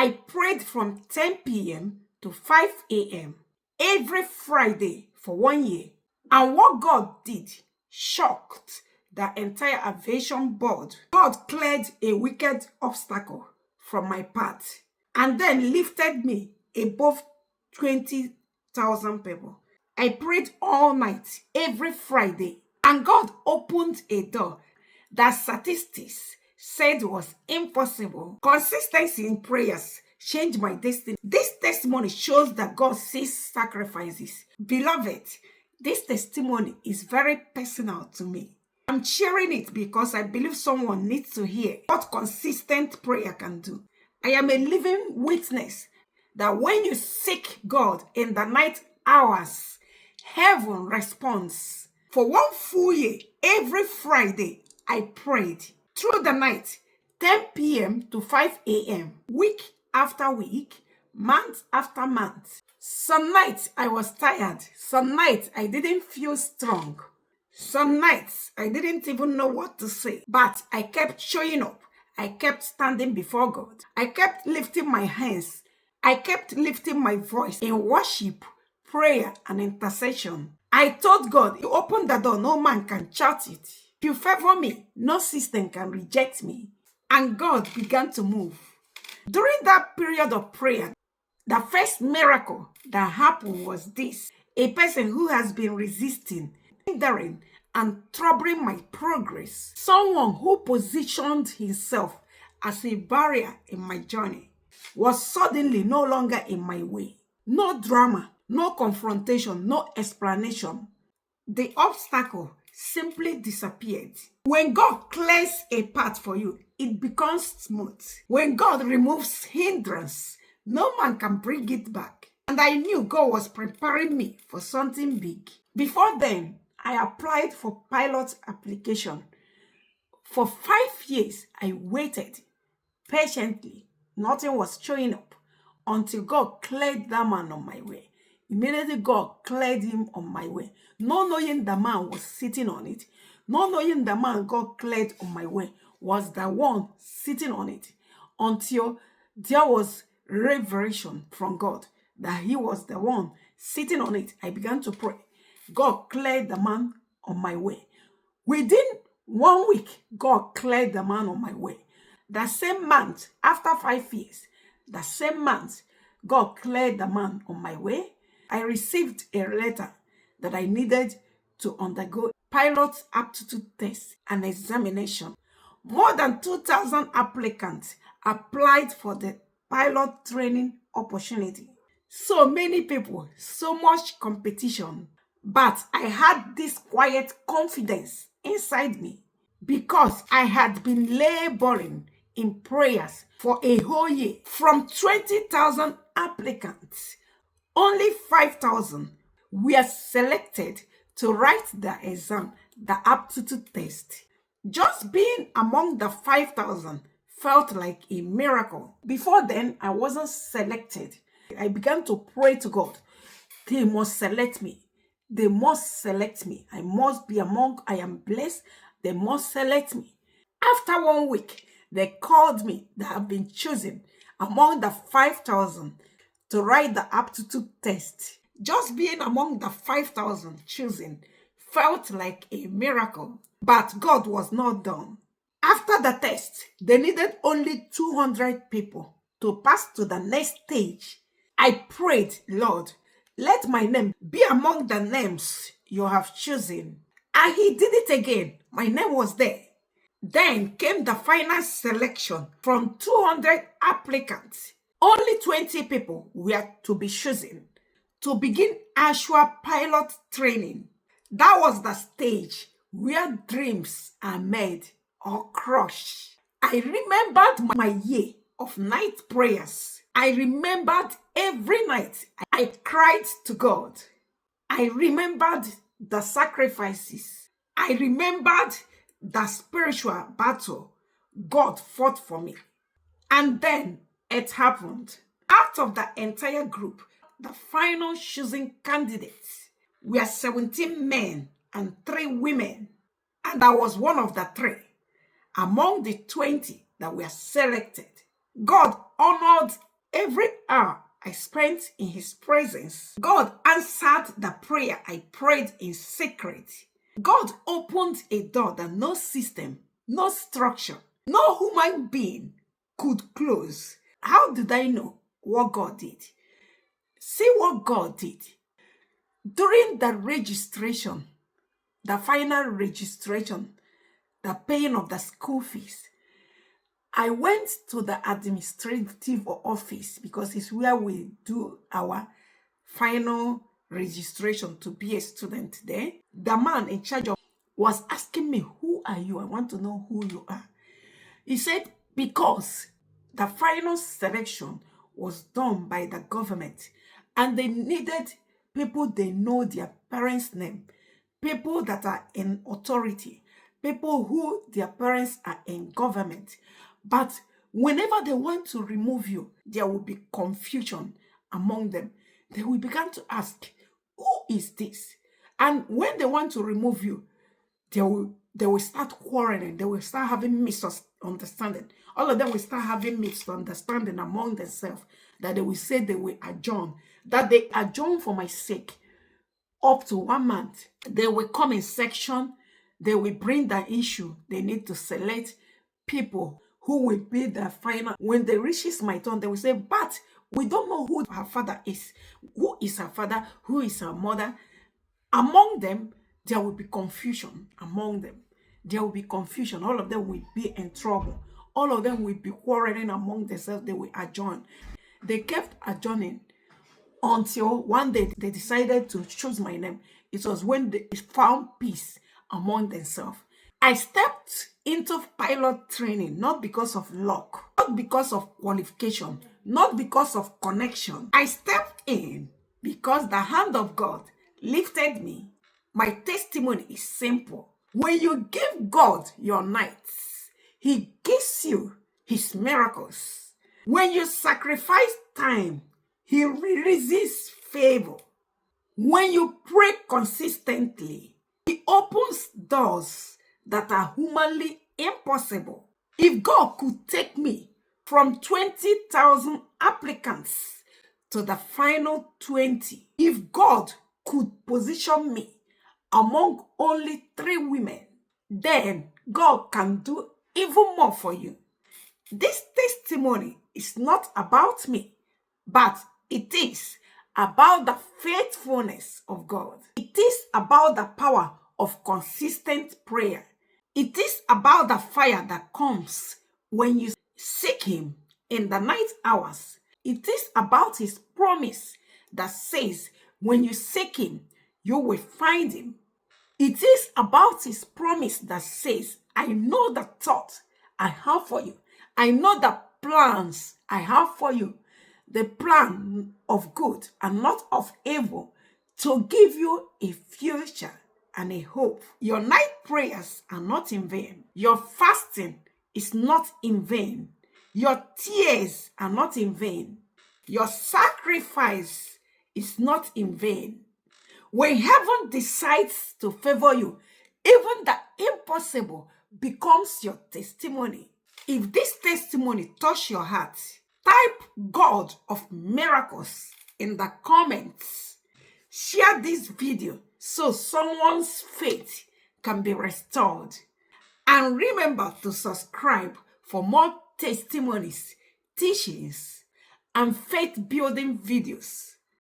I prayed from 10 p.m. to 5 a.m. every Friday for 1 year. And what God did shocked the entire aviation board. God cleared a wicked obstacle from my path and then lifted me above 20,000 people. I prayed all night every Friday, and God opened a door that statistics said was impossible. Consistency in prayers changed my destiny. This testimony shows that God sees sacrifices. Beloved, this testimony is very personal to me. I'm sharing it because I believe someone needs to hear what consistent prayer can do. I am a living witness that when you seek God in the night hours, heaven responds. For 1 full year, every Friday, I prayed through the night, 10 p.m. to 5 a.m., week after week, month after month. Some nights I was tired. Some nights I didn't feel strong. Some nights I didn't even know what to say. But I kept showing up. I kept standing before God. I kept lifting my hands. I kept lifting my voice in worship, prayer, and intercession. I told God, you open the door, no man can shut it. If you favor me, no system can reject me. And God began to move. During that period of prayer, the first miracle that happened was this. A person who has been resisting, hindering, and troubling my progress. Someone who positioned himself as a barrier in my journey was suddenly no longer in my way. No drama, no confrontation, no explanation. The obstacle simply disappeared. When God clears a path for you, it becomes smooth. When God removes hindrance, no man can bring it back. And I knew God was preparing me for something big. Before then, I applied for pilot application. For 5 years, I waited patiently. Nothing was showing up until God cleared that man on my way. Immediately, God cleared him on my way. Not knowing the man was sitting on it, not knowing the man God cleared on my way was the one sitting on it, until there was revelation from God that he was the one sitting on it. I began to pray. God cleared the man on my way. Within 1 week, God cleared the man on my way. The same month, after 5 years, the same month, God cleared the man on my way. I received a letter that I needed to undergo pilot aptitude test and examination. More than 2,000 applicants applied for the pilot training opportunity. So many people, so much competition. But I had this quiet confidence inside me because I had been laboring in prayers for a whole year. From 20,000 applicants, only 5,000 were selected to write the exam, the aptitude test. Just being among the 5,000 felt like a miracle. Before then, I wasn't selected. I began to pray to God. They must select me. They must select me. I must be among, I am blessed. They must select me. After 1 week, they called me that I've been chosen among the 5,000 to write the aptitude test. Just being among the 5,000 chosen felt like a miracle. But God was not done. After the test, they needed only 200 people to pass to the next stage. I prayed, Lord, let my name be among the names you have chosen. And he did it again. My name was there. Then came the final selection from 200 applicants. Only 20 people were to be chosen to begin actual pilot training. That was the stage where dreams are made or crushed. I remembered my year of night prayers. I remembered every night I cried to God. I remembered the sacrifices. I remembered the spiritual battle God fought for me. And then it happened. Out of the entire group, the final choosing candidates were 17 men and 3 women. And I was one of the 3 among the 20 that were selected. God honored every hour I spent in his presence, God answered the prayer I prayed in secret. God opened a door that no system, no structure, no human being could close. How did I know what God did? See what God did. During the registration, the final registration, the paying of the school fees, I went to the administrative office because it's where we do our final registration to be a student there. The man in charge of was asking me, "Who are you? I want to know who you are." He said, because the final selection was done by the government and they needed people they know their parents' name, people that are in authority, people who their parents are in government. But whenever they want to remove you, there will be confusion among them. They will begin to ask, who is this? And when they want to remove you, they will start quarreling. They will start having misunderstanding. All of them will start having misunderstanding among themselves. That they will say they will adjourn. That they adjourn for my sake up to 1 month. They will come in section. They will bring the issue. They need to select people who will be the final. When they reaches my turn, they will say, but we don't know who her father is. Who is her father? Who is her mother? Among them, there will be confusion among them. There will be confusion. All of them will be in trouble. All of them will be quarreling among themselves. They will adjourn. They kept adjourning until one day they decided to choose my name. It was when they found peace among themselves. I stepped into pilot training not because of luck, not because of qualification, not because of connection. I stepped in because the hand of God lifted me. My testimony is simple. When you give God your nights, He gives you His miracles. When you sacrifice time, He releases favor. When you pray consistently, He opens doors that are humanly impossible. If God could take me from 20,000 applicants to the final 20, if God could position me among only 3 women, then God can do even more for you. This testimony is not about me, but it is about the faithfulness of God. It is about the power of consistent prayer. It is about the fire that comes when you seek Him in the night hours. It is about His promise that says, when you seek Him, you will find Him. It is about His promise that says, I know the thought I have for you. I know the plans I have for you. The plan of good and not of evil, to give you a future and a hope. Your night prayers are not in vain. Your fasting is not in vain. Your tears are not in vain. Your sacrifice is not in vain. When heaven decides to favor you, even the impossible becomes your testimony. If this testimony touches your heart, type God of miracles in the comments. Share this video so someone's faith can be restored. And remember to subscribe for more testimonies, teachings, and faith-building videos.